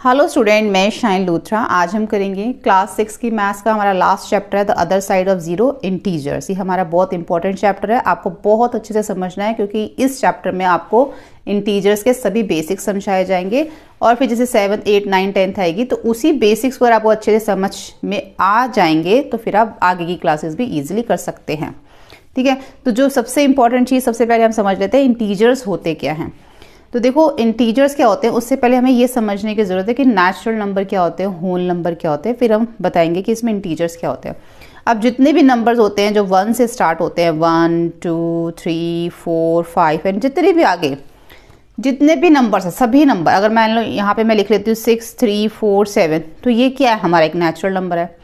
Hello student, मैं shine Luthra. आज हम करेंगे क्लास 6 की मैथ्स का हमारा लास्ट चैप्टर है the other side of zero, integers. ये हमारा बहुत इंपॉर्टेंट चैप्टर है, आपको बहुत अच्छे से समझना है क्योंकि इस चैप्टर में आपको इंटीजर्स के सभी बेसिक्स समझाए जाएंगे और फिर जैसे 7th 8th 9th 10th आएगी तो उसी बेसिक्स पर आपको अच्छे से समझ में आ जाएंगे तो फिर आप आगे की क्लासेस भी ईजिली कर सकते हैं। ठीक है, तो जो सबसे इंपॉर्टेंट चीज़ सबसे पहले हम समझ लेते हैं इंटीजर्स होते क्या हैं। तो देखो इंटीजर्स क्या होते हैं, उससे पहले हमें ये समझने की ज़रूरत है कि नेचुरल नंबर क्या होते हैं, होल नंबर क्या होते हैं, फिर हम बताएंगे कि इसमें इंटीजर्स क्या होते हैं। अब जितने भी नंबर्स होते हैं जो 1 से स्टार्ट होते हैं, 1 2 3 4 5 एंड जितने भी आगे जितने भी नंबर्स हैं, सभी नंबर, अगर मान लो यहाँ पे मैं लिख लेती हूँ 6 3 4 7, तो ये क्या है, हमारा एक नेचुरल नंबर है।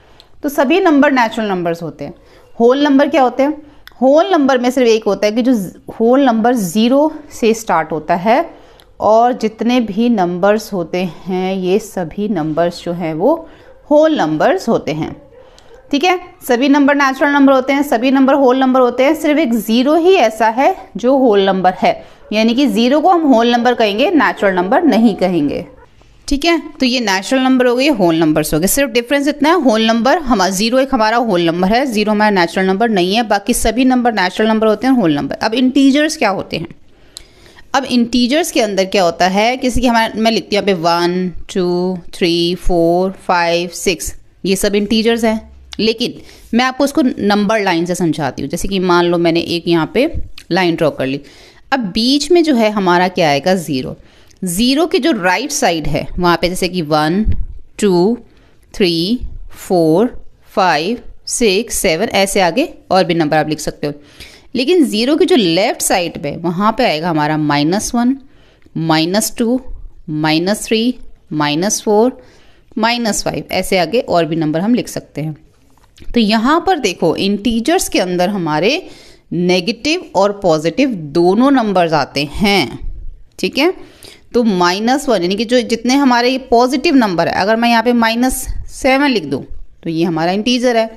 तो सभी नंबर नेचुरल नंबर्स होते हैं। होल नंबर क्या होते हैं? होल नंबर में सिर्फ एक होता है कि जो होल नंबर 0 से स्टार्ट होता है और जितने भी नंबर्स होते हैं ये सभी नंबर्स जो हैं वो होल नंबर्स होते हैं। ठीक है, सभी नंबर नेचुरल नंबर होते हैं, सभी नंबर होल नंबर होते हैं, सिर्फ एक 0 ही ऐसा है जो होल नंबर है, यानी कि 0 को हम होल नंबर कहेंगे, नेचुरल नंबर नहीं कहेंगे। ठीक है, तो ये नेचुरल नंबर हो गए, होल नंबर्स हो गए। सिर्फ डिफरेंस इतना है, होल नंबर हमारा 0 एक हमारा होल नंबर है, 0 हमारा नेचुरल नंबर नहीं है, बाकी सभी नंबर नेचुरल नंबर होते हैं, होल नंबर। अब इंटीजर्स क्या होते हैं? अब इंटीजर्स के अंदर क्या होता है, किसी की हमारा मैं लिखती हूँ यहाँ पे 1 2 3 4 5 6, ये सब इंटीजर्स हैं, लेकिन मैं आपको उसको नंबर लाइन से समझाती हूँ। जैसे कि मान लो मैंने एक यहाँ पे लाइन ड्रॉ कर ली, अब बीच में जो है हमारा क्या आएगा, 0। 0 की जो राइट साइड है वहाँ पे जैसे कि 1 2 3 4 5 6 7 ऐसे आगे और भी नंबर आप लिख सकते हो, लेकिन 0 की जो लेफ्ट साइड पे वहाँ पे आएगा हमारा -1 -2 -3 -4 -5 ऐसे आगे और भी नंबर हम लिख सकते हैं। तो यहाँ पर देखो इंटीजर्स के अंदर हमारे नेगेटिव और पॉजिटिव दोनों नंबर्स आते हैं। ठीक है, तो -1 यानी कि जो जितने हमारे पॉजिटिव नंबर है, अगर मैं यहाँ पे -7 लिख दूँ तो ये हमारा इंटीजर है,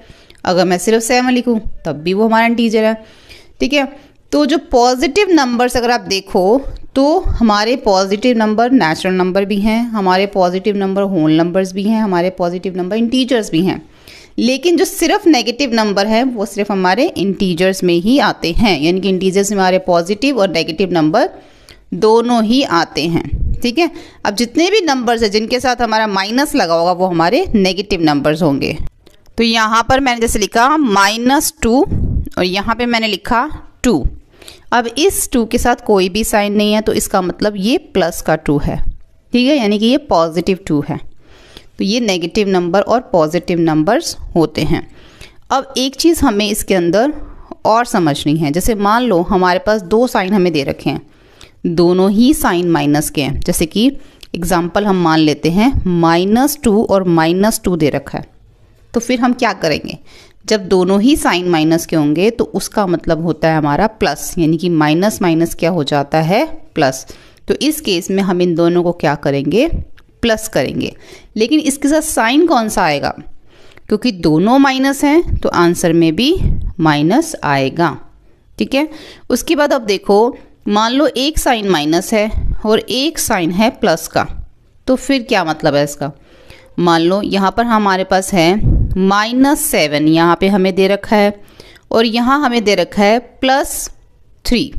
अगर मैं सिर्फ 7 लिखूँ तब भी वो हमारा इंटीजर है। ठीक है, तो जो पॉजिटिव नंबर्स अगर आप देखो तो हमारे पॉजिटिव नंबर नेचुरल नंबर भी हैं, हमारे पॉजिटिव नंबर होल नंबर्स भी हैं, हमारे पॉजिटिव नंबर इंटीजर्स भी हैं, लेकिन जो सिर्फ नेगेटिव नंबर है वो सिर्फ हमारे इंटीजर्स में ही आते हैं, यानी कि इंटीजर्स में हमारे पॉजिटिव और नेगेटिव नंबर दोनों ही आते हैं। ठीक है, अब जितने भी नंबर्स हैं जिनके साथ हमारा माइनस लगा होगा वो हमारे नेगेटिव नंबर्स होंगे। तो यहाँ पर मैंने जैसे लिखा -2 और यहाँ पे मैंने लिखा 2। अब इस 2 के साथ कोई भी साइन नहीं है तो इसका मतलब ये प्लस का 2 है। ठीक है, यानी कि ये पॉजिटिव 2 है। तो ये नेगेटिव नंबर और पॉजिटिव नंबर्स होते हैं। अब एक चीज़ हमें इसके अंदर और समझनी है, जैसे मान लो हमारे पास 2 साइन हमें दे रखे हैं, दोनों ही साइन माइनस के हैं। जैसे कि एग्जाम्पल हम मान लेते हैं -2 और -2 दे रखा है, तो फिर हम क्या करेंगे, जब दोनों ही साइन माइनस के होंगे तो उसका मतलब होता है हमारा प्लस, यानी कि माइनस माइनस क्या हो जाता है, प्लस। तो इस केस में हम इन दोनों को क्या करेंगे, प्लस करेंगे। लेकिन इसके साथ साइन कौन सा आएगा, क्योंकि दोनों माइनस हैं तो आंसर में भी माइनस आएगा। ठीक है, उसके बाद अब देखो मान लो एक साइन माइनस है और एक साइन है प्लस का, तो फिर क्या मतलब है इसका। मान लो यहाँ पर हमारे पास है -7, यहाँ पे हमें दे रखा है और यहाँ हमें दे रखा है +3।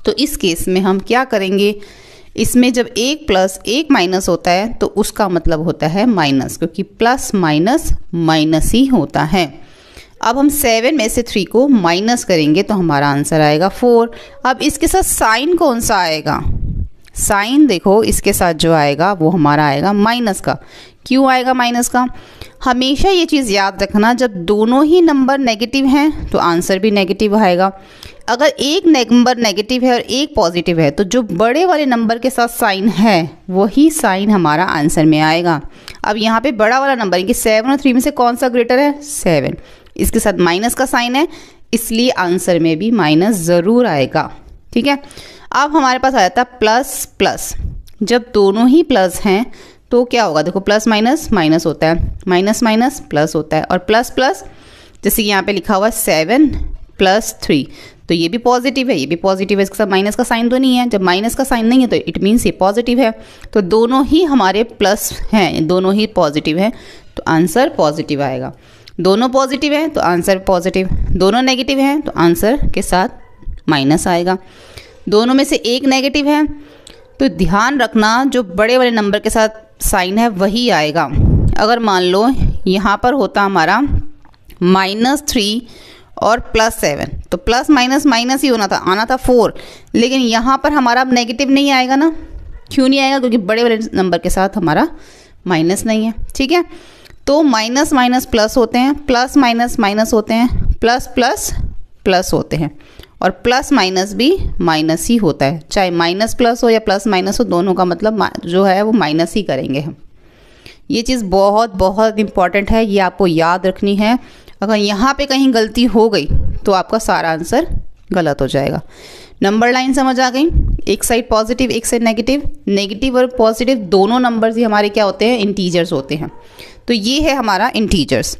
तो इस केस में हम क्या करेंगे, इसमें जब एक प्लस एक माइनस होता है तो उसका मतलब होता है माइनस, क्योंकि प्लस माइनस माइनस ही होता है। अब हम 7 में से 3 को माइनस करेंगे तो हमारा आंसर आएगा 4। अब इसके साथ साइन कौन सा आएगा, साइन देखो इसके साथ जो आएगा वो हमारा आएगा माइनस का। क्यों आएगा माइनस का, हमेशा ये चीज़ याद रखना, जब दोनों ही नंबर नेगेटिव हैं तो आंसर भी नेगेटिव आएगा। अगर एक नंबर नेगेटिव है और एक पॉजिटिव है तो जो बड़े वाले नंबर के साथ साइन है वही साइन हमारा आंसर में आएगा। अब यहाँ पे बड़ा वाला नंबर है कि 7 और 3 में से कौन सा ग्रेटर है, 7, इसके साथ माइनस का साइन है, इसलिए आंसर में भी माइनस ज़रूर आएगा। ठीक है, अब हमारे पास आ जाता है प्लस प्लस। जब दोनों ही प्लस हैं तो क्या होगा, देखो प्लस माइनस माइनस होता है, माइनस माइनस प्लस होता है, और प्लस प्लस जैसे कि यहाँ पे लिखा हुआ है 7 + 3, तो ये भी पॉजिटिव है, ये भी पॉजिटिव है, इसके साथ माइनस का साइन तो नहीं है। जब माइनस का साइन नहीं है तो इट मीन्स ये पॉजिटिव है। तो दोनों ही हमारे प्लस हैं, दोनों ही पॉजिटिव है, तो आंसर पॉजिटिव आएगा। दोनों पॉजिटिव है तो आंसर पॉजिटिव, दोनों नेगेटिव हैं तो आंसर के साथ माइनस आएगा। दोनों में से एक नेगेटिव है तो ध्यान रखना जो बड़े वाले नंबर के साथ साइन है वही आएगा। अगर मान लो यहाँ पर होता हमारा -3 और +7, तो प्लस माइनस माइनस ही होना था, आना था 4, लेकिन यहाँ पर हमारा अब नेगेटिव नहीं आएगा ना। क्यों नहीं आएगा? क्योंकि बड़े वाले नंबर के साथ हमारा माइनस नहीं है। ठीक है, तो माइनस माइनस प्लस होते हैं, प्लस माइनस माइनस होते हैं, प्लस प्लस प्लस होते हैं, और प्लस माइनस भी माइनस ही होता है। चाहे माइनस प्लस हो या प्लस माइनस हो, दोनों का मतलब जो है वो माइनस ही करेंगे हम। ये चीज़ बहुत बहुत इम्पॉर्टेंट है, ये आपको याद रखनी है। अगर यहाँ पे कहीं गलती हो गई तो आपका सारा आंसर गलत हो जाएगा। नंबर लाइन समझ आ गई? एक साइड पॉजिटिव, एक साइड नेगेटिव। नेगेटिव और पॉजिटिव दोनों नंबर्स ही हमारे क्या होते हैं? इंटीजर्स होते हैं। तो ये है हमारा इंटीजर्स।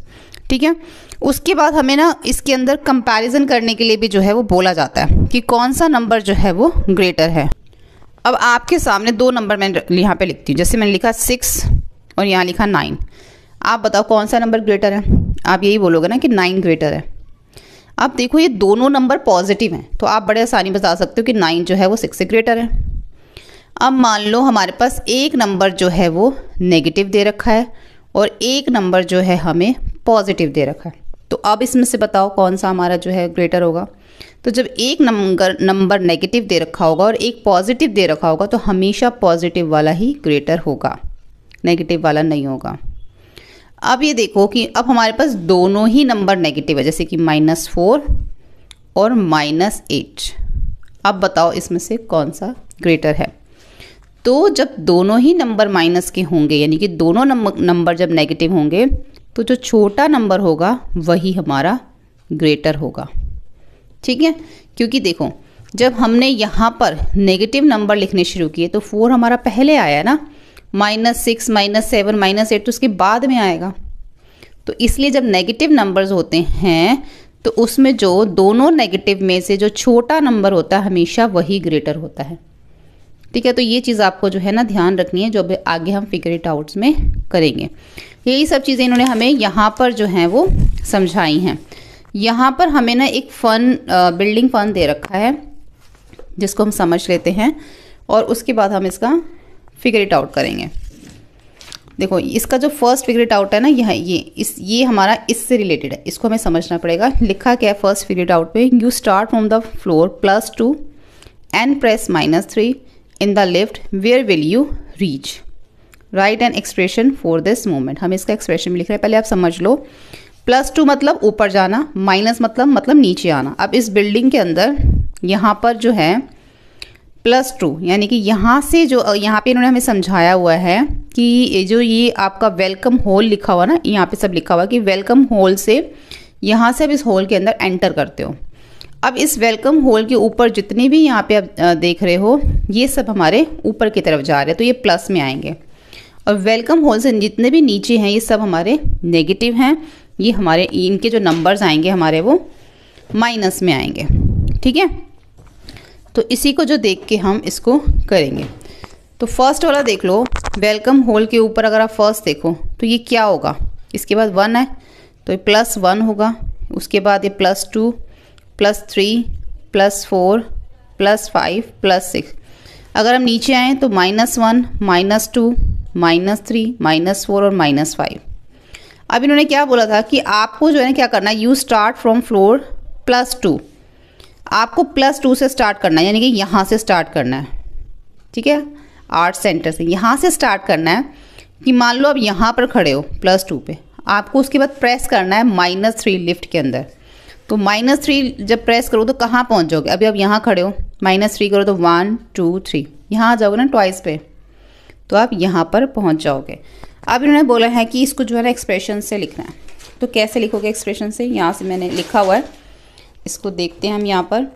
ठीक है, उसके बाद हमें ना इसके अंदर कंपैरिजन करने के लिए भी जो है वो बोला जाता है कि कौन सा नंबर जो है वो ग्रेटर है। अब आपके सामने दो नंबर मैं यहाँ पे लिखती हूँ, जैसे मैंने लिखा 6 और यहाँ लिखा 9। आप बताओ कौन सा नंबर ग्रेटर है? आप यही बोलोगे ना कि 9 ग्रेटर है। अब देखो ये दोनों नंबर पॉजिटिव हैं, तो आप बड़े आसानी बता सकते हो कि 9 जो है वो 6 से ग्रेटर है। अब मान लो हमारे पास एक नंबर जो है वो नेगेटिव दे रखा है और एक नंबर जो है हमें पॉजिटिव दे रखा है। तो अब इसमें से बताओ कौन सा हमारा जो है ग्रेटर होगा? तो जब एक नंबर नेगेटिव दे रखा होगा और एक पॉजिटिव दे रखा होगा तो हमेशा पॉजिटिव वाला ही ग्रेटर होगा, नेगेटिव वाला नहीं होगा। अब ये देखो कि अब हमारे पास दोनों ही नंबर नेगेटिव है, जैसे कि -4 और -8। अब बताओ इसमें से कौन सा ग्रेटर है? तो जब दोनों ही नंबर माइनस के होंगे, यानी कि दोनों नंबर जब नेगेटिव होंगे, तो जो छोटा नंबर होगा वही हमारा ग्रेटर होगा। ठीक है, क्योंकि देखो जब हमने यहाँ पर नेगेटिव नंबर लिखने शुरू किए तो 4 हमारा पहले आया ना, -6, -7, -8 तो उसके बाद में आएगा। तो इसलिए जब नेगेटिव नंबर्स होते हैं तो उसमें जो दोनों नेगेटिव में से जो छोटा नंबर होता है हमेशा वही ग्रेटर होता है। ठीक है, तो ये चीज़ आपको जो है ना ध्यान रखनी है, जो आगे हम फिगर इट आउट्स में करेंगे। यही सब चीज़ें इन्होंने हमें यहाँ पर जो हैं वो समझाई हैं। यहाँ पर हमें ना एक बिल्डिंग फन दे रखा है जिसको हम समझ लेते हैं और उसके बाद हम इसका फिगर इट आउट करेंगे। देखो इसका जो फर्स्ट फिगर इट आउट है ना, ये हमारा इससे रिलेटेड है, इसको हमें समझना पड़ेगा। लिखा क्या है फर्स्ट फिगर इट आउट पे? You start from the floor +2 and press -3 in the lift, where will you reach? Write an expression for this moment. हम इसका एक्सप्रेशन भी लिख रहे हैं, पहले आप समझ लो। +2 मतलब ऊपर जाना, माइनस मतलब नीचे आना। अब इस बिल्डिंग के अंदर यहाँ पर जो है +2, यानी कि यहाँ से जो यहाँ पे इन्होंने हमें समझाया हुआ है कि ये आपका वेलकम हॉल लिखा हुआ ना, यहाँ पे सब लिखा हुआ कि वेलकम हॉल से यहाँ से अब इस हॉल के अंदर एंटर करते हो। अब इस वेलकम हॉल के ऊपर जितने भी यहाँ पे आप देख रहे हो ये सब हमारे ऊपर की तरफ जा रहे हैं, तो ये प्लस में आएंगे। और वेलकम हॉल से जितने भी नीचे हैं ये सब हमारे नेगेटिव हैं, ये हमारे इनके जो नंबर्स आएंगे हमारे वो माइनस में आएंगे। ठीक है, तो इसी को जो देख के हम इसको करेंगे। तो फर्स्ट वाला देख लो, वेलकम हॉल के ऊपर अगर आप फर्स्ट देखो तो ये क्या होगा? इसके बाद 1 है तो ये +1 होगा, उसके बाद ये +2, +3, +4, +5, +6। अगर हम नीचे आएँ तो -1, -2, -3, -4 और -5। अब इन्होंने क्या बोला था कि आपको जो है ना क्या करना है, यू स्टार्ट फ्रॉम फ्लोर +2। आपको +2 से स्टार्ट करना है, यानी कि यहाँ से स्टार्ट करना है। ठीक है, आर्ट सेंटर से यहाँ से स्टार्ट करना है। कि मान लो अब यहाँ पर खड़े हो +2 पे, आपको उसके बाद प्रेस करना है -3 लिफ्ट के अंदर। तो -3 जब प्रेस करो तो कहाँ पहुँच जाओगे? अभी अब यहाँ खड़े हो, -3 करो तो 1 2 3, यहाँ आ जाओगे ना ट्वाइस पे, तो आप यहाँ पर पहुँच जाओगे। अब इन्होंने बोला है कि इसको जो है ना एक्सप्रेशन से लिखना है। तो कैसे लिखोगे एक्सप्रेशन से? यहाँ से मैंने लिखा हुआ है, इसको देखते हैं हम यहाँ पर।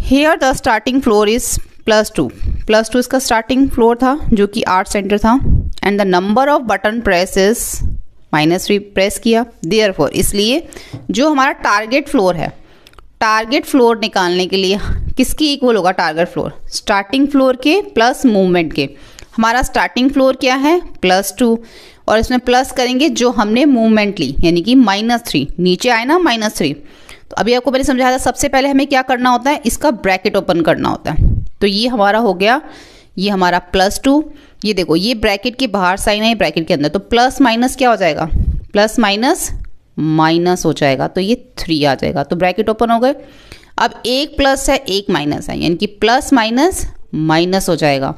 Here the starting floor is +2 इसका स्टार्टिंग फ्लोर था जो कि आर्ट सेंटर था। And the number of button press is -3 press किया। देयरफॉर इसलिए जो हमारा टारगेट फ्लोर है टारगेट फ्लोर निकालने के लिए किसकी इक्वल होगा टारगेट फ्लोर? स्टार्टिंग फ्लोर के प्लस मूवमेंट के। हमारा स्टार्टिंग फ्लोर क्या है? +2, और इसमें प्लस करेंगे जो हमने मूवमेंट ली, यानी कि -3। नीचे आए ना -3। तो अभी आपको मैंने समझाया था, सबसे पहले हमें क्या करना होता है, इसका ब्रैकेट ओपन करना होता है। तो ये हमारा हो गया, ये हमारा +2। ये देखो, ये ब्रैकेट के बाहर साइन है, ब्रैकेट के अंदर, तो प्लस माइनस क्या हो जाएगा? प्लस माइनस माइनस हो जाएगा, तो ये 3 आ जाएगा। तो ब्रैकेट ओपन हो गए। अब एक प्लस है एक माइनस है, यानी कि प्लस माइनस माइनस हो जाएगा।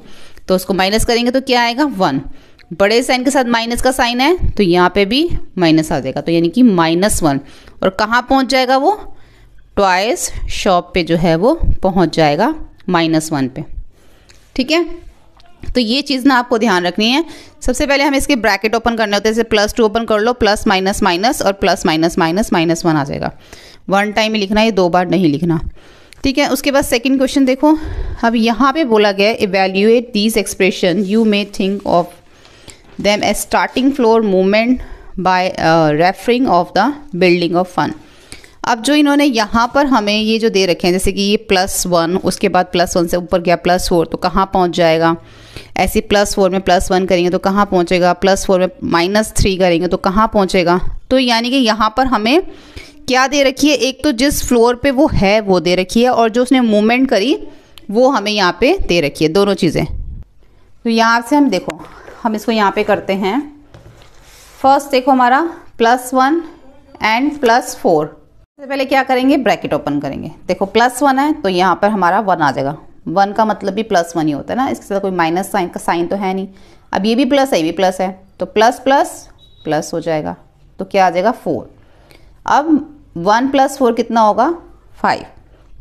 तो उसको माइनस करेंगे तो क्या आएगा? 1। बड़े साइन के साथ माइनस का साइन है, तो यहाँ पे भी माइनस आ जाएगा, तो यानी कि -1। और कहाँ पहुँच जाएगा वो? ट्वाइस शॉप पे जो है वो पहुँच जाएगा -1 पे। ठीक है, तो ये चीज़ ना आपको ध्यान रखनी है। सबसे पहले हमें इसके ब्रैकेट ओपन करने होते हैं, जैसे +2 ओपन कर लो, प्लस माइनस माइनस, और प्लस माइनस माइनस -1 आ जाएगा। 1 टाइम में लिखना है, ये 2 बार नहीं लिखना। ठीक है, उसके बाद सेकंड क्वेश्चन देखो। अब यहाँ पे बोला गया evaluate these expression, you may think of them a starting floor movement by referring of the building of fun. अब जो इन्होंने यहाँ पर हमें ये जो दे रखे हैं, जैसे कि ये +1, उसके बाद +1 से ऊपर गया +4, तो कहाँ पहुँच जाएगा? ऐसे +4 में +1 करेंगे तो कहाँ पहुँचेगा? +4 में -3 करेंगे तो कहाँ पहुँचेगा? तो यानी कि यहाँ पर हमें क्या दे रखी है? एक तो जिस फ्लोर पे वो है वो दे रखी है, और जो उसने मूवमेंट करी वो हमें यहाँ पे दे रखी है, दोनों चीज़ें। तो यहाँ से हम देखो, हम इसको यहाँ पे करते हैं। फर्स्ट देखो हमारा +1 एंड +4। सबसे पहले क्या करेंगे? ब्रैकेट ओपन करेंगे। देखो +1 है तो यहाँ पर हमारा 1 आ जाएगा। 1 का मतलब भी +1 ही होता है ना, इसके साथ कोई माइनस साइन का साइन तो है नहीं। अब ये भी प्लस है, ये भी प्लस है, तो प्लस प्लस प्लस हो जाएगा, तो क्या आ जाएगा? 4। अब 1 + 4 कितना होगा? 5।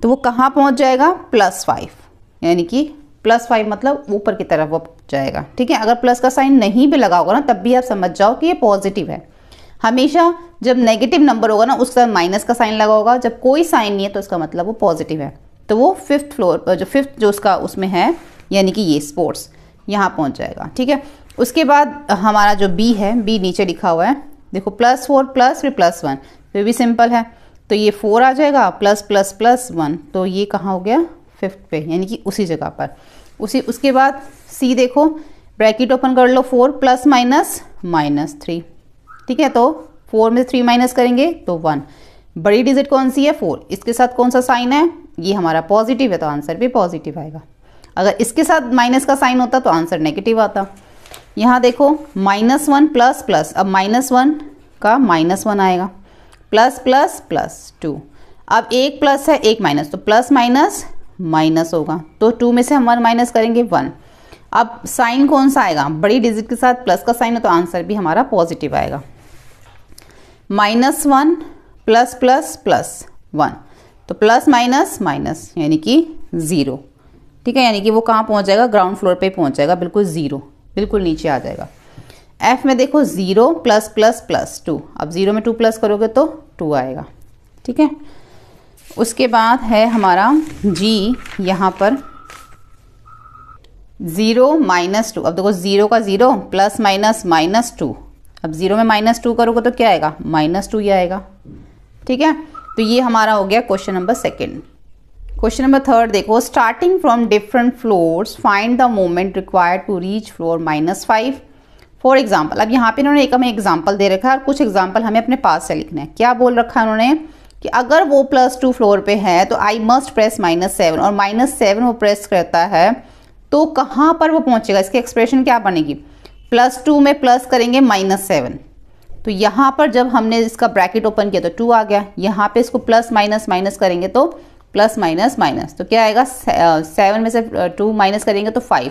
तो वो कहाँ पहुँच जाएगा? +5, यानी कि +5 मतलब ऊपर की तरफ वो जाएगा। ठीक है, अगर प्लस का साइन नहीं भी लगा होगा ना, तब भी आप समझ जाओ कि ये पॉजिटिव है। हमेशा जब नेगेटिव नंबर होगा ना, उसका माइनस का साइन लगा होगा। जब कोई साइन नहीं है तो इसका मतलब वो पॉजिटिव है। तो वो 5th फ्लोर, जो 5th जो उसका उसमें है, यानी कि ये स्पोर्ट्स, यहाँ पहुँच जाएगा। ठीक है, उसके बाद हमारा जो बी है, बी नीचे लिखा हुआ है, देखो +4 प्लस फिर +1, तो भी सिंपल है। तो ये 4 आ जाएगा, प्लस प्लस प्लस 1, तो ये कहाँ हो गया? 5th पे, यानी कि उसी जगह पर। उसके बाद सी देखो, ब्रैकेट ओपन कर लो, 4 + -3। ठीक है, तो 4 में से 3 माइनस करेंगे तो 1। बड़ी डिजिट कौन सी है? 4। इसके साथ कौन सा साइन है? ये हमारा पॉजिटिव है, तो आंसर भी पॉजिटिव आएगा। अगर इसके साथ माइनस का साइन होता तो आंसर नेगेटिव आता। यहाँ देखो -1 प्लस प्लस, अब -1 का -1 आएगा, प्लस प्लस प्लस 2। अब एक प्लस है एक माइनस, तो प्लस माइनस माइनस होगा, तो 2 में से हम 1 माइनस करेंगे 1। अब साइन कौन सा आएगा? बड़ी डिजिट के साथ प्लस का साइन है, तो आंसर भी हमारा पॉजिटिव आएगा। -1 प्लस प्लस प्लस 1, तो प्लस माइनस माइनस, यानी कि 0। ठीक है, यानी कि वो कहाँ पहुँच जाएगा? ग्राउंड फ्लोर पे पहुँच जाएगा, बिल्कुल 0, बिल्कुल नीचे आ जाएगा। एफ में देखो 0 प्लस प्लस प्लस 2, अब 0 में 2 प्लस करोगे तो 2 आएगा। ठीक है, उसके बाद है हमारा जी, यहाँ पर 0 -2। अब देखो 0 का 0 प्लस माइनस -2, अब 0 में -2 करोगे तो क्या आएगा? -2 ही आएगा। ठीक है, तो ये हमारा हो गया क्वेश्चन नंबर 2। क्वेश्चन नंबर 3 देखो, starting from different floors find the moment required to reach floor -5 for example. अब यहाँ पे इन्होंने एक हमें एग्जाम्पल दे रखा है, और कुछ एग्जाम्पल हमें अपने पास से लिखना है। क्या बोल रखा है उन्होंने कि अगर वो +2 फ्लोर पे है तो आई मस्ट प्रेस -7, और -7 वो प्रेस करता है तो कहाँ पर वो पहुँचेगा? इसकी एक्सप्रेशन क्या बनेगी? +2 में प्लस करेंगे -7, तो यहाँ पर जब हमने इसका ब्रैकेट ओपन किया तो 2 आ गया। यहाँ पे इसको प्लस माइनस माइनस करेंगे तो प्लस माइनस माइनस, तो क्या आएगा? 7 में से 2 माइनस करेंगे तो 5।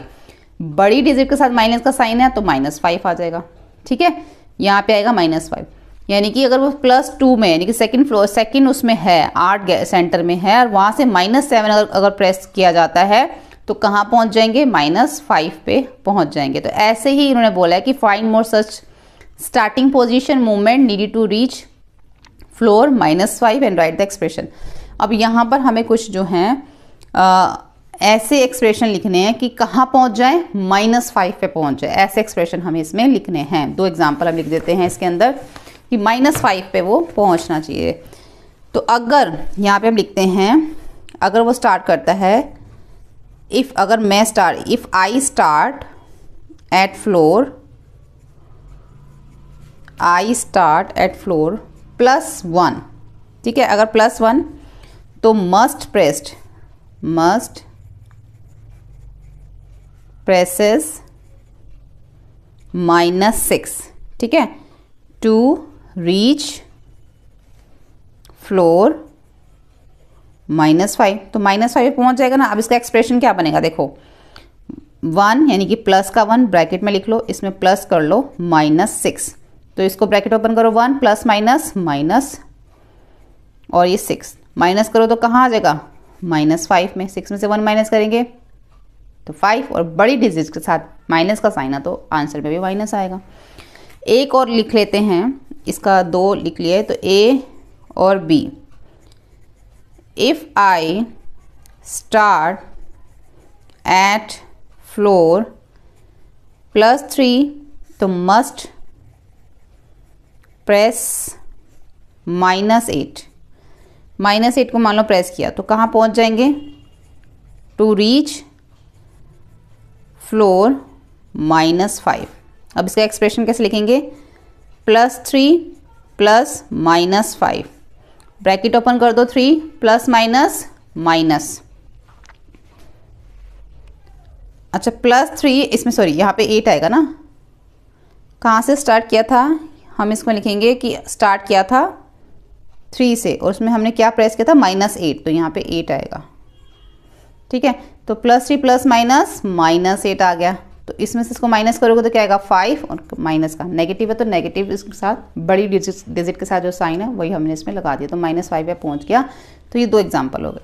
बड़ी डिजिट के साथ माइनस का साइन है तो -5 आ जाएगा। ठीक है, यहाँ पे आएगा -5, यानी कि अगर वो +2 में, यानी कि सेकंड उसमें है, 8 सेंटर में है, और वहाँ से -7 अगर प्रेस किया जाता है तो कहाँ पहुँच जाएंगे? -5 पे पहुँच जाएंगे। तो ऐसे ही इन्होंने बोला है कि find more such starting position movement needed to reach floor -5 and write the expression. अब यहाँ पर हमें कुछ जो हैं ऐसे एक्सप्रेशन लिखने हैं कि कहाँ पहुँच जाए? -5 पे पहुँच जाए, ऐसे एक्सप्रेशन हमें इसमें लिखने हैं। 2 एग्जाम्पल हम लिख देते हैं इसके अंदर कि -5 पे वो पहुँचना चाहिए। तो अगर यहाँ पे हम लिखते हैं, अगर वो स्टार्ट करता है, if I start at floor +1, ठीक है, अगर +1 तो मस्ट प्रेसेस -6, ठीक है, टू रीच फ्लोर -5। तो -5 पे पहुंच जाएगा ना। अब इसका एक्सप्रेशन क्या बनेगा, देखो 1 यानी कि प्लस का 1 ब्रैकेट में लिख लो, इसमें प्लस कर लो -6, तो इसको ब्रैकेट ओपन करो, 1 प्लस माइनस और ये 6 माइनस करो तो कहाँ आ जाएगा, -5 में। 6 में से 1 माइनस करेंगे तो 5, और बड़ी डिजिट के साथ माइनस का साइन है तो आंसर में भी माइनस आएगा। एक और लिख लेते हैं, इसका 2 लिख लिए, तो A और B। If I start at floor +3 तो मस्ट प्रेस -8 को मान लो प्रेस किया तो कहाँ पहुँच जाएंगे, टू रीच फ्लोर -5। अब इसका एक्सप्रेशन कैसे लिखेंगे, +3 + -5, ब्रैकेट ओपन कर दो, 3 +- अच्छा +3, इसमें सॉरी यहाँ पे 8 आएगा ना, कहाँ से स्टार्ट किया था, हम इसको लिखेंगे कि स्टार्ट किया था 3 से और उसमें हमने क्या प्रेस किया था, -8, तो यहाँ पे 8 आएगा, ठीक है। तो +3 + -8 आ गया, तो इसमें से इसको माइनस करोगे तो क्या आएगा, 5, और माइनस का नेगेटिव है तो नेगेटिव इसके साथ बड़ी डिजिट के साथ जो साइन है वही हमने इसमें लगा दिया, तो -5 पे पहुँच गया। तो ये 2 एग्जाम्पल हो गए,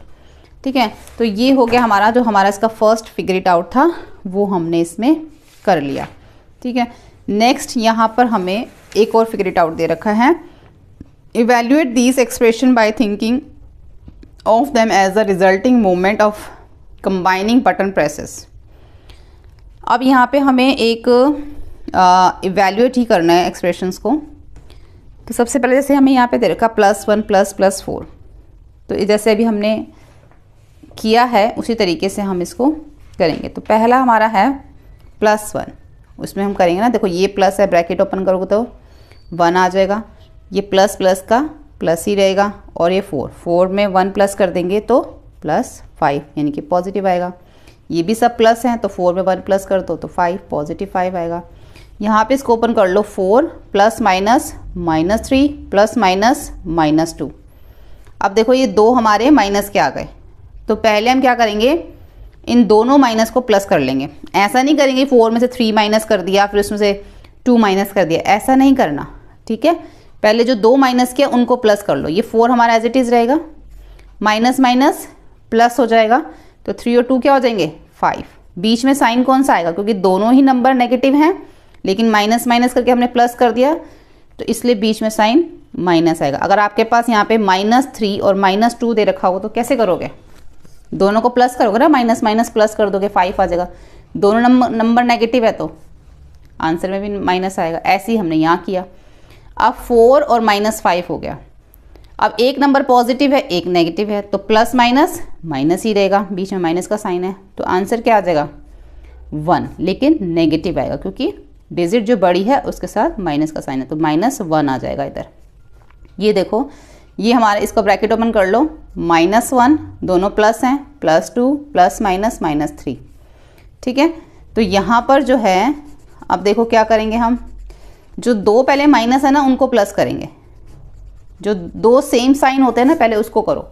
ठीक है। तो ये हो गया हमारा, जो हमारा इसका फर्स्ट फिगर इट आउट था वो हमने इसमें कर लिया, ठीक है। नेक्स्ट यहाँ पर हमें एक और फिगर इट आउट दे रखा है, evaluate these expression by thinking of them as a resulting moment of combining button presses. अब यहाँ पे हमें एक इवेल्युएट ही करना है एक्सप्रेशंस को। तो सबसे पहले जैसे हमें यहाँ पे दे रखा +1 + 4, तो जैसे अभी हमने किया है उसी तरीके से हम इसको करेंगे। तो पहला हमारा है +1, उसमें हम करेंगे ना, देखो ये प्लस है, ब्रैकेट ओपन करोगे तो 1 आ जाएगा, ये प्लस का प्लस ही रहेगा, और ये 4 में 1 प्लस कर देंगे तो +5 यानी कि पॉजिटिव आएगा। ये भी सब प्लस हैं तो 4 में 1 प्लस कर दो तो 5, पॉजिटिव 5 आएगा। यहाँ पे इसको ओपन कर लो, 4 + -3 + -2। अब देखो ये 2 हमारे माइनस के आ गए, तो पहले हम क्या करेंगे, इन दोनों माइनस को प्लस कर लेंगे। ऐसा नहीं करेंगे 4 में से 3 माइनस कर दिया फिर उसमें से 2 माइनस कर दिया, ऐसा नहीं करना, ठीक है। पहले जो 2 माइनस किया उनको प्लस कर लो, ये 4 हमारा एज इट इज़ रहेगा, माइनस प्लस हो जाएगा, तो 3 और 2 क्या हो जाएंगे, 5। बीच में साइन कौन सा आएगा, क्योंकि दोनों ही नंबर नेगेटिव हैं, लेकिन माइनस करके हमने प्लस कर दिया तो इसलिए बीच में साइन माइनस आएगा। अगर आपके पास यहाँ पे -3 और -2 दे रखा हो तो कैसे करोगे, दोनों को प्लस करोगे ना, माइनस प्लस कर दोगे, 5 आ जाएगा। दोनों नंबर नेगेटिव है तो आंसर में भी माइनस आएगा। ऐसे ही हमने यहाँ किया। अब 4 और -5 हो गया। अब एक नंबर पॉजिटिव है एक नेगटिव है, तो प्लस माइनस ही रहेगा, बीच में माइनस का साइन है, तो आंसर क्या आ जाएगा, 1, लेकिन नेगेटिव आएगा क्योंकि डिजिट जो बड़ी है उसके साथ माइनस का साइन है, तो -1 आ जाएगा इधर। ये देखो, ये हमारे, इसको ब्रैकेट ओपन कर लो, -1 दोनों प्लस हैं, +2 + -3, ठीक है। तो यहाँ पर जो है, अब देखो क्या करेंगे हम, जो 2 पहले माइनस है ना उनको प्लस करेंगे, जो 2 सेम साइन होते हैं ना पहले उसको करो,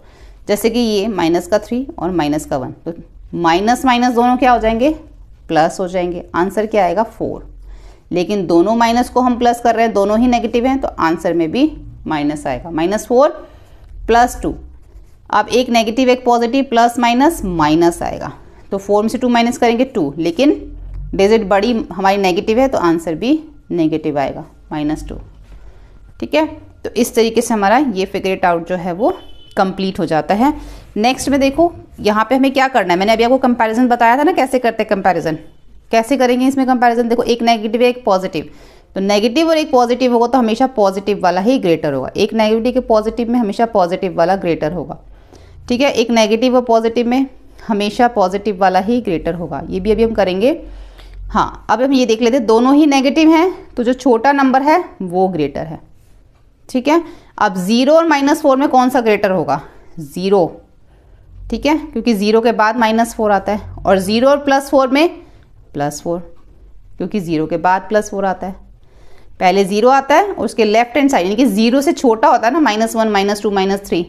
जैसे कि ये -3 और -1, तो माइनस दोनों क्या हो जाएंगे, प्लस हो जाएंगे। आंसर क्या आएगा, 4। लेकिन दोनों माइनस को हम प्लस कर रहे हैं, दोनों ही नेगेटिव हैं, तो आंसर में भी माइनस आएगा, -4 + 2। अब एक नेगेटिव एक पॉजिटिव, प्लस माइनस आएगा, तो 4 में से 2 माइनस करेंगे 2, लेकिन डिजिट बड़ी हमारी नेगेटिव है तो आंसर भी नेगेटिव आएगा, -2, ठीक है। तो इस तरीके से हमारा ये फिगर इट आउट जो है वो कंप्लीट हो जाता है। नेक्स्ट में देखो, यहाँ पे हमें क्या करना है, मैंने अभी आपको कंपैरिजन बताया था ना, कैसे करते हैं कंपैरिजन, कैसे करेंगे इसमें कंपैरिजन। देखो एक नेगेटिव है एक पॉजिटिव, तो नेगेटिव और एक पॉजिटिव होगा तो हमेशा पॉजिटिव वाला ही ग्रेटर होगा। एक नेगेटिव के पॉजिटिव में हमेशा पॉजिटिव वाला ग्रेटर होगा, ठीक है। एक नेगेटिव और पॉजिटिव में हमेशा पॉजिटिव वाला ही ग्रेटर होगा। ये भी अभी हम करेंगे। हाँ, अब हम ये देख लेते हैं, दोनों ही नेगेटिव हैं तो जो छोटा नंबर है वो ग्रेटर है, ठीक है। अब 0 और -4 में कौन सा ग्रेटर होगा? 0, ठीक है, क्योंकि 0 के बाद -4 आता है। और 0 और +4 में +4, क्योंकि 0 के बाद +4 आता है। पहले 0 आता है और उसके लेफ्ट हैंड साइड, यानी कि 0 से छोटा होता है ना, -1, -2, -3,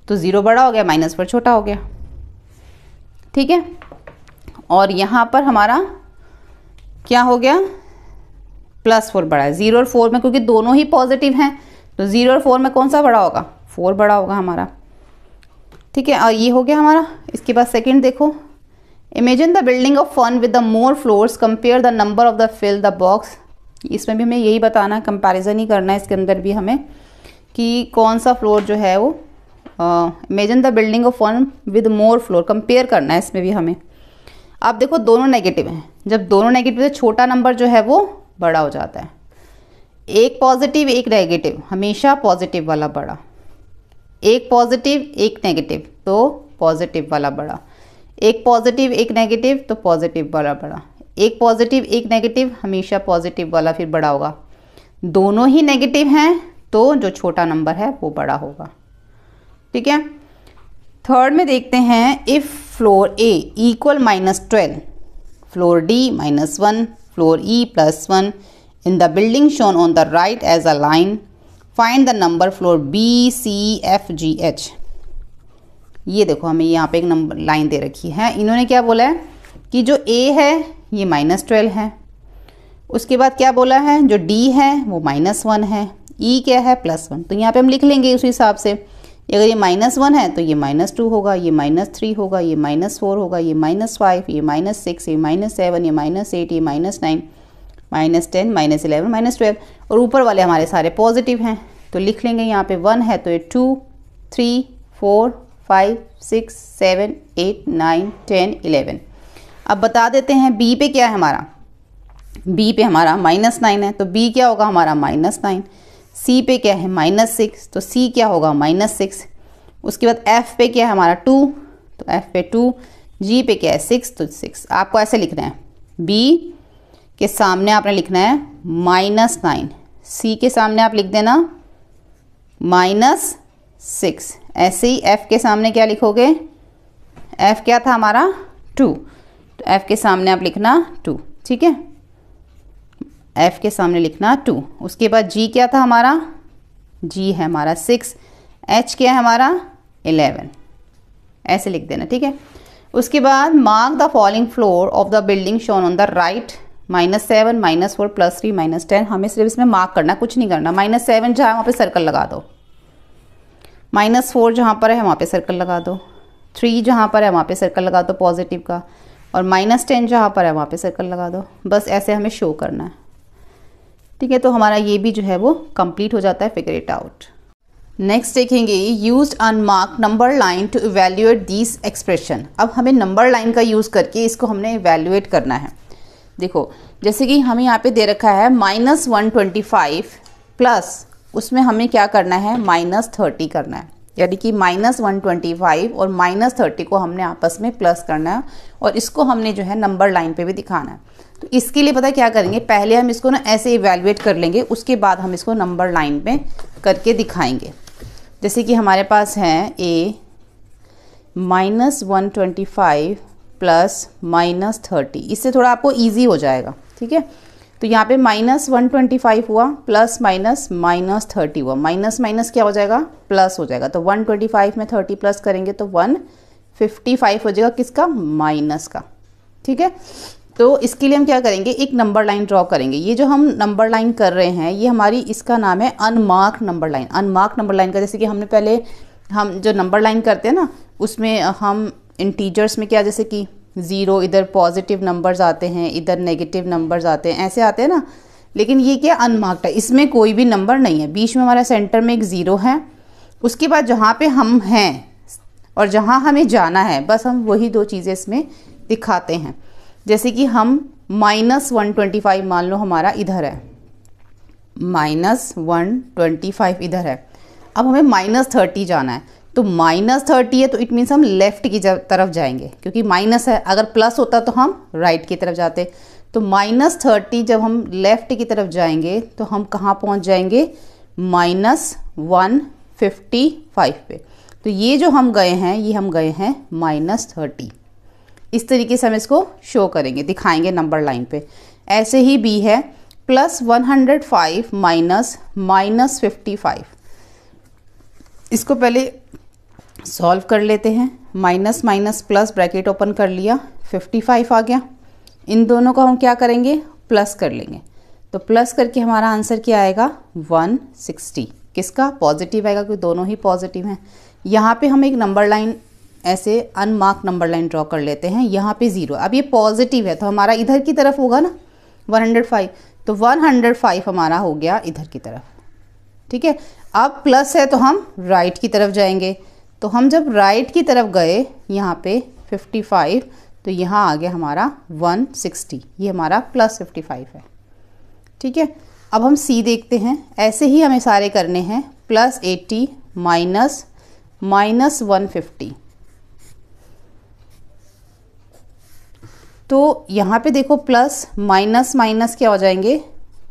तो 0 बड़ा हो गया, -4 छोटा हो गया, ठीक है। और यहाँ पर हमारा क्या हो गया? +4 बड़ा है। 0 और 4 में क्योंकि दोनों ही पॉजिटिव हैं तो 0 और 4 में कौन सा बड़ा होगा? 4 बड़ा होगा हमारा, ठीक है। और ये हो गया हमारा। इसके बाद सेकंड देखो, imagine the building of fun with the more floors, compare the number of the fill the box. इसमें भी हमें यही बताना है, कंपैरिजन ही करना है इसके अंदर भी हमें, कि कौन सा फ्लोर जो है वो, imagine the building of fun with more floor, compare करना है इसमें भी हमें। अब देखो दोनों नेगेटिव हैं, जब दोनों नेगेटिव है छोटा नंबर जो है वो बड़ा हो जाता है। एक पॉजिटिव एक नेगेटिव, हमेशा पॉजिटिव वाला बड़ा। एक पॉजिटिव एक नेगेटिव तो पॉजिटिव वाला बड़ा। एक पॉजिटिव एक नेगेटिव तो पॉजिटिव वाला बड़ा। एक पॉजिटिव एक नेगेटिव, हमेशा पॉजिटिव वाला फिर बड़ा होगा। दोनों ही नेगेटिव हैं तो जो छोटा नंबर है वो बड़ा होगा, ठीक है। थर्ड में देखते हैं, if floor A equal -12, floor D -1, floor E +1 in the building shown on the right as a line, find the number floor B, C, F, G, H। ये देखो हमें यहाँ पे एक नंबर लाइन दे रखी है। इन्होंने क्या बोला है कि जो A है ये -12 है, उसके बाद क्या बोला है, जो D है वो -1 है, E क्या है +1। तो यहाँ पे हम लिख लेंगे उस हिसाब से। अगर ये -1 है तो ये -2 होगा, ये -3 होगा, ये -4 होगा, ये -5, ये -6, ये -7, ये -8, ये -9, -10, -11, -12। और ऊपर वाले हमारे सारे पॉजिटिव हैं तो लिख लेंगे यहाँ पे 1 है तो ये 2, 3, 4, 5, 6, 7, 8, 9, 10, 11। अब बता देते हैं बी पे क्या है हमारा। बी पे हमारा -9 है तो बी क्या होगा हमारा -9। सी पे क्या है -6 तो सी क्या होगा -6। उसके बाद एफ पे क्या है हमारा 2 तो एफ पे 2। जी पे क्या है 6 तो 6। आपको ऐसे लिखना है, बी के सामने आपने लिखना है -9, सी के सामने आप लिख देना -6। ऐसे ही एफ के सामने क्या लिखोगे, एफ क्या था हमारा 2 तो एफ के सामने आप लिखना 2, ठीक है। एफ के सामने लिखना 2। उसके बाद जी क्या था हमारा, जी है हमारा 6, एच क्या है हमारा 11, ऐसे लिख देना, ठीक है। उसके बाद mark the following floor of the building shown on the right, -7, -4, +3, -10। हमें सिर्फ इसमें मार्क करना, कुछ नहीं करना। -7 जहाँ वहाँ पे सर्कल लगा दो, -4 जहाँ पर है वहाँ पे सर्कल लगा दो, 3 जहाँ पर है वहाँ पे सर्कल लगा दो पॉजिटिव का, और -10 जहाँ पर है वहाँ पे सर्कल लगा दो। बस ऐसे हमें शो करना है, ठीक है। तो हमारा ये भी जो है वो कंप्लीट हो जाता है, फिगर इट आउट। नेक्स्ट देखेंगे, used unmark number line to evaluate this expression. अब हमें नंबर लाइन का यूज़ करके इसको हमने इवेल्युएट करना है। देखो जैसे कि हमें यहाँ पे दे रखा है -125 प्लस उसमें हमें क्या करना है -30 करना है, यानी कि -125 और -30 को हमने आपस में प्लस करना है और इसको हमने जो है नंबर लाइन पे भी दिखाना है। तो इसके लिए पता है क्या करेंगे, पहले हम इसको ना ऐसे इवेल्युएट कर लेंगे, उसके बाद हम इसको नंबर लाइन पे करके दिखाएंगे। जैसे कि हमारे पास है A -125 प्लस -30, इससे थोड़ा आपको ईजी हो जाएगा, ठीक है। तो यहाँ पे -125 हुआ प्लस -30 हुआ, माइनस क्या हो जाएगा, प्लस हो जाएगा। तो 125 में 30 प्लस करेंगे तो 155 हो जाएगा, किसका, माइनस का, ठीक है। तो इसके लिए हम क्या करेंगे, एक नंबर लाइन ड्रॉ करेंगे। ये जो हम नंबर लाइन कर रहे हैं ये हमारी, इसका नाम है unmark number line. Unmark number line का, जैसे कि हमने पहले हम जो नंबर लाइन करते हैं ना उसमें हम इंटीजर्स में क्या, जैसे कि 0 इधर पॉजिटिव नंबर्स आते हैं, इधर नेगेटिव नंबर्स आते हैं, ऐसे आते हैं ना। लेकिन ये क्या अनमार्क्ड है, इसमें कोई भी नंबर नहीं है। बीच में हमारा सेंटर में एक 0 है, उसके बाद जहाँ पे हम हैं और जहाँ हमें जाना है बस हम वही 2 चीज़ें इसमें दिखाते हैं। जैसे कि हम -125 मान लो हमारा इधर है, -125 इधर है। अब हमें -30 जाना है, तो -30 है तो इट मीन्स हम लेफ़्ट की तरफ जाएंगे, क्योंकि माइनस है, अगर प्लस होता तो हम राइट की तरफ जाते। तो -30 जब हम लेफ़्ट की तरफ जाएंगे तो हम कहाँ पहुँच जाएंगे, -155 पे। तो ये जो हम गए हैं, ये हम गए हैं -30। इस तरीके से हम इसको शो करेंगे, दिखाएंगे नंबर लाइन पे। ऐसे ही बी है +105 -55। इसको पहले सॉल्व कर लेते हैं। Minus minus plus bracket open कर लिया, 55 आ गया। इन दोनों को हम क्या करेंगे, प्लस कर लेंगे। तो प्लस करके हमारा आंसर क्या आएगा, 160। किसका, पॉजिटिव आएगा, क्योंकि दोनों ही पॉजिटिव हैं। यहाँ पे हम एक नंबर लाइन ऐसे अनमार्क नंबर लाइन ड्रॉ कर लेते हैं। यहाँ पे 0, अब ये पॉजिटिव है तो हमारा इधर की तरफ होगा ना 105, तो 105 हमारा हो गया इधर की तरफ। ठीक है, अब प्लस है तो हम राइट की तरफ जाएंगे। तो हम जब राइट की तरफ गए यहाँ पे 55, तो यहाँ आ गया हमारा 160, ये हमारा +55 है। ठीक है, अब हम सी देखते हैं। ऐसे ही हमें सारे करने हैं, +80 -150। तो यहाँ पे देखो प्लस माइनस माइनस क्या हो जाएंगे,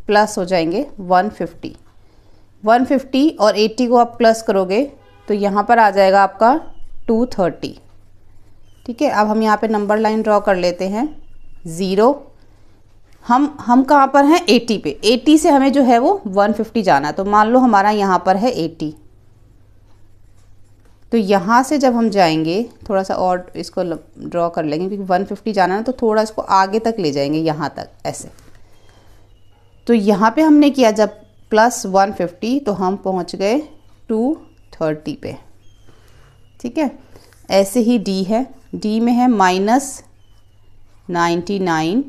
प्लस हो जाएंगे 150 और 80 को आप प्लस करोगे तो यहाँ पर आ जाएगा आपका 230। ठीक है, अब हम यहाँ पे नंबर लाइन ड्रॉ कर लेते हैं। 0, हम कहाँ पर हैं, 80 पे। 80 से हमें जो है वो 150 जाना है। तो मान लो हमारा यहाँ पर है 80, तो यहाँ से जब हम जाएंगे, थोड़ा सा और इसको ड्रॉ कर लेंगे, क्योंकि 150 जाना है तो थोड़ा इसको आगे तक ले जाएंगे, यहाँ तक ऐसे। तो यहाँ पे हमने किया जब +150, तो हम पहुँच गए 230 पे। ठीक है, ऐसे ही डी है। डी में है -99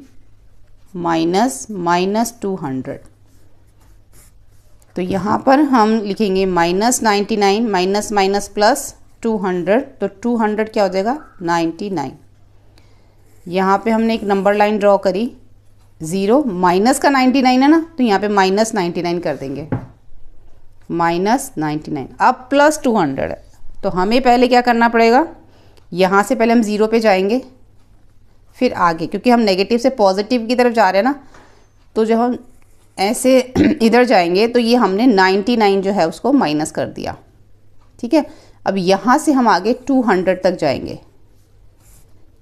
-200। तो यहाँ पर हम लिखेंगे -99 माइनस माइनस प्लस 200, तो 200 क्या हो जाएगा, 99। यहाँ पे हमने एक नंबर लाइन ड्रॉ करी, 0 माइनस का 99 है ना, तो यहाँ पे -99 कर देंगे, -99। अब +200 है, तो हमें पहले क्या करना पड़ेगा, यहाँ से पहले हम 0 पे जाएंगे, फिर आगे, क्योंकि हम नेगेटिव से पॉजिटिव की तरफ जा रहे हैं ना, तो जब हम ऐसे इधर जाएंगे तो ये हमने 99 जो है उसको माइनस कर दिया। ठीक है, अब यहाँ से हम आगे 200 तक जाएंगे,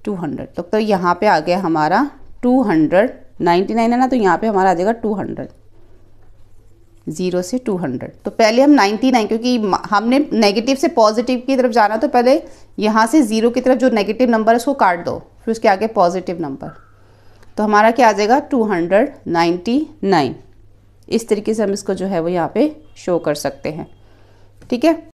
200 तो यहाँ पे आ गया हमारा 200, 99 है ना, तो यहाँ पे हमारा आ जाएगा 200, 0 से 200। तो पहले हम 99, क्योंकि हमने नेगेटिव से पॉजिटिव की तरफ जाना, तो पहले यहाँ से 0 की तरफ जो नेगेटिव नंबर है उसको काट दो, फिर उसके आगे पॉजिटिव नंबर। तो हमारा क्या आ जाएगा, 299। इस तरीके से हम इसको जो है वो यहाँ पे शो कर सकते हैं। ठीक है।